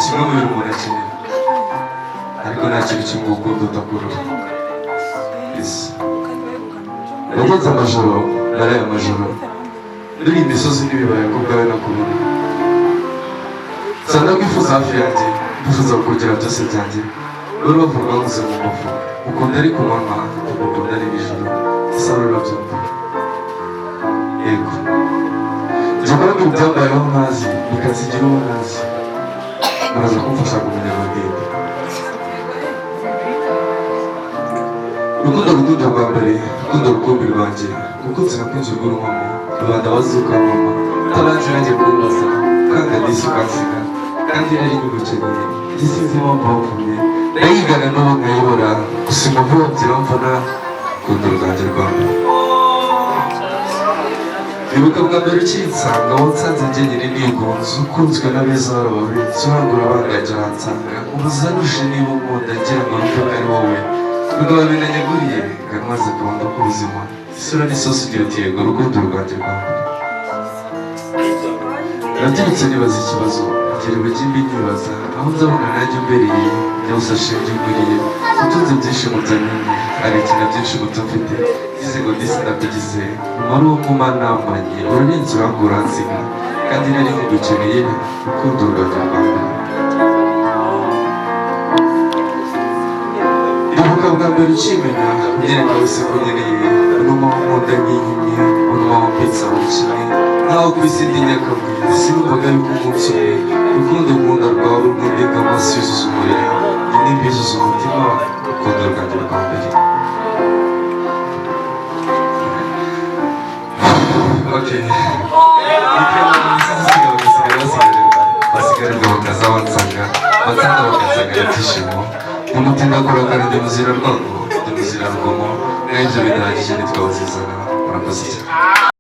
kimwe mu bintu umuntu akenera, ariko nta kintu kimwe ukunda udakurura. Nagenze amajoro, naraye amajoro, nuri imisozi n'ibibaya ku bwawe nakubona. Nsanga kwifuza hafi yanjye, kwifuza kukugira byose byanjye. Rero bavuga bavuze mu mbavu, ukunda ari ku manywa, ukunda ari nijoro, ese urabyumva? Yego. Njye mbaraga ibyambayeho ntazi, bikazigira uwo ntazi. Muraza kumfasha kumenya amagenda. Urukundo rw'urukundo rwa mbere, urukundo rukumbi rwanjye, umukunzi nakunze urw'uruhamo, rubanda bazuka mama, utaranze nanjye kumbaza, kanga disi ukansiga, kandi nari nyigukeneye, igisinzi impamvu wapfumye, nayigana n'uwo nkayibora, gusa impavu wabyira mvana, urukundo rwanjye rwa mbere. Ibuka bwa mbere ukinsanga, wansanze njyenyine nigunze, ukunzwe n'abeza barabawe, surangura bangaje aransanga, umuzanuje niba unkunda ngira ngo numve ko ari wowe. Ubwo binanyaguriye ngaramaze kubona ko ubuzima isura n'isosi ryotiyego urukundo rwanjye rwa mbere. Nabyirutse nibaza ikibazo ngira ubugimbi nibaza aho nzabona nanjye umbereye byose ashinja uguriye utunze byinshi mu byanini arekina byinshi muto mfite ngize ngo ndisi ndakugize umubare wo mu manamanye urarenze urangura nsiga kandi nari nkugukeneye urukundo rwanjye rwa mbere. Bwa mbere ukimenya unyereka wese ko nkeneye unuma nkunda nk'inkimye unuma wampitsa mu kimwe nkaho ku isi ndi nyakabwira sinumvaga yuko umunsi umwe urukundo nkunda rwawe rw'imbiga amaso yuzuza umuriro intimba yuzuza umutima urukundo rwanjye rwa mbere. basigarirwa bakaza bansanga bakansanga ibyishimo umutima akora ndi muzira rwango ndi muzira rugomo n'ibyo bidahagije ntitwabazizana murakoze cyane.